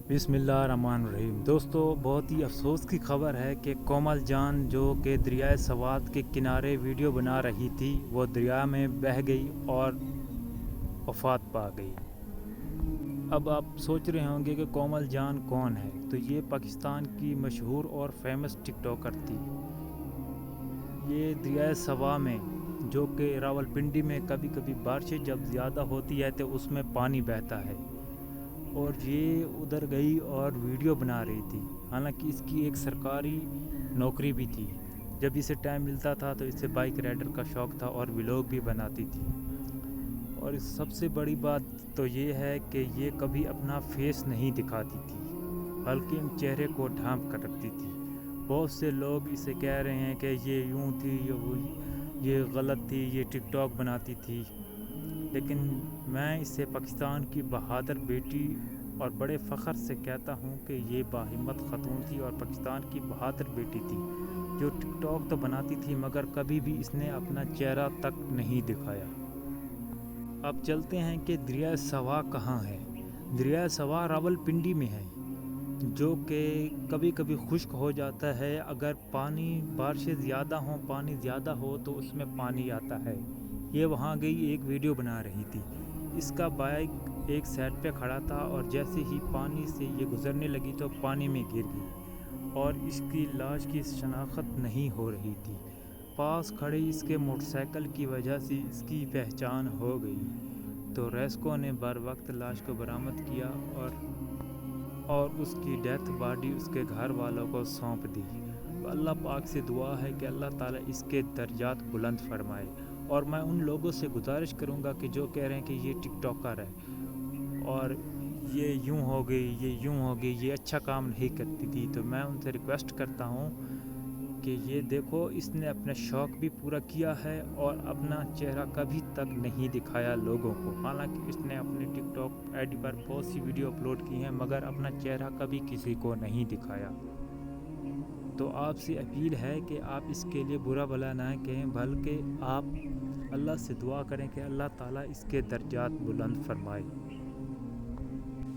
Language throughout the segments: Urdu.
بسم اللہ الرحمن الرحیم۔ دوستو، بہت ہی افسوس کی خبر ہے کہ کومل جان جو کہ دریائے سوات کے کنارے ویڈیو بنا رہی تھی، وہ دریا میں بہہ گئی اور وفات پا گئی۔ اب آپ سوچ رہے ہوں گے کہ کومل جان کون ہے؟ تو یہ پاکستان کی مشہور اور فیمس ٹک ٹاکر تھی۔ یہ دریائے سوا میں، جو کہ راولپنڈی میں کبھی کبھی بارشیں جب زیادہ ہوتی ہے تو اس میں پانی بہتا ہے، اور یہ ادھر گئی اور ویڈیو بنا رہی تھی۔ حالانکہ اس کی ایک سرکاری نوکری بھی تھی۔ جب اسے ٹائم ملتا تھا تو اسے بائک رائڈر کا شوق تھا اور ولاگ بھی بناتی تھی۔ اور سب سے بڑی بات تو یہ ہے کہ یہ کبھی اپنا فیس نہیں دکھاتی تھی، بلکہ چہرے کو ڈھانپ کر رکھتی تھی۔ بہت سے لوگ اسے کہہ رہے ہیں کہ یہ یوں تھی، یہ غلط تھی، یہ ٹک ٹاک بناتی تھی، لیکن میں اسے پاکستان کی بہادر بیٹی اور بڑے فخر سے کہتا ہوں کہ یہ باہمت خاتون تھی اور پاکستان کی بہادر بیٹی تھی، جو ٹک ٹاک تو بناتی تھی مگر کبھی بھی اس نے اپنا چہرہ تک نہیں دکھایا۔ اب چلتے ہیں کہ دریائے سوا کہاں ہے۔ دریائے سوا راولپنڈی میں ہے، جو کہ کبھی کبھی خشک ہو جاتا ہے۔ اگر بارشیں زیادہ ہوں، پانی زیادہ ہو تو اس میں پانی آتا ہے۔ یہ وہاں گئی، ایک ویڈیو بنا رہی تھی۔ اس کا بائک ایک سائڈ پہ کھڑا تھا اور جیسے ہی پانی سے یہ گزرنے لگی تو پانی میں گر گئی، اور اس کی لاش کی شناخت نہیں ہو رہی تھی۔ پاس کھڑے اس کے موٹر سائیکل کی وجہ سے اس کی پہچان ہو گئی، تو ریسکو نے بر وقت لاش کو برآمد کیا اور اس کی ڈیتھ باڈی اس کے گھر والوں کو سونپ دی۔ اللہ پاک سے دعا ہے کہ اللہ تعالیٰ اس کے درجات بلند فرمائے۔ اور میں ان لوگوں سے گزارش کروں گا کہ جو کہہ رہے ہیں کہ یہ ٹک ٹاکر ہے اور یہ یوں ہو گئی، یہ یوں ہو گئی، یہ اچھا کام نہیں کرتی تھی، تو میں ان سے ریکویسٹ کرتا ہوں کہ یہ دیکھو، اس نے اپنا شوق بھی پورا کیا ہے اور اپنا چہرہ کبھی تک نہیں دکھایا لوگوں کو۔ حالانکہ اس نے اپنے ٹک ٹاک آئی ڈی پر بہت سی ویڈیو اپلوڈ کی ہیں، مگر اپنا چہرہ کبھی کسی کو نہیں دکھایا۔ تو آپ سے اپیل ہے کہ آپ اس کے لیے برا بھلا نہ کہیں، بلکہ آپ اللہ سے دعا کریں کہ اللہ تعالیٰ اس کے درجات بلند فرمائے۔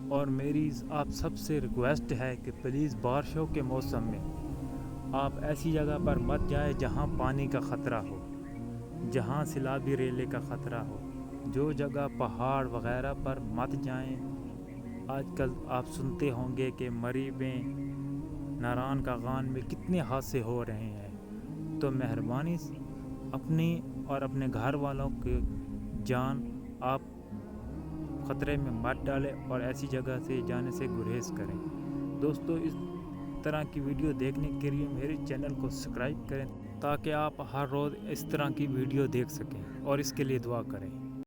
اور میری آپ سب سے ریکویسٹ ہے کہ پلیز بارشوں کے موسم میں آپ ایسی جگہ پر مت جائیں جہاں پانی کا خطرہ ہو، جہاں سیلابی ریلے کا خطرہ ہو۔ جو جگہ پہاڑ وغیرہ پر مت جائیں۔ آج کل آپ سنتے ہوں گے کہ مری میں، ناران کاغان میں کتنے حادثے ہو رہے ہیں۔ تو مہربانی اپنی اور اپنے گھر والوں کے جان آپ خطرے میں مت ڈالیں اور ایسی جگہ سے جانے سے گریز کریں۔ دوستو، اس طرح کی ویڈیو دیکھنے کے لیے میرے چینل کو سبسکرائب کریں، تاکہ آپ ہر روز اس طرح کی ویڈیو دیکھ سکیں، اور اس کے لیے دعا کریں۔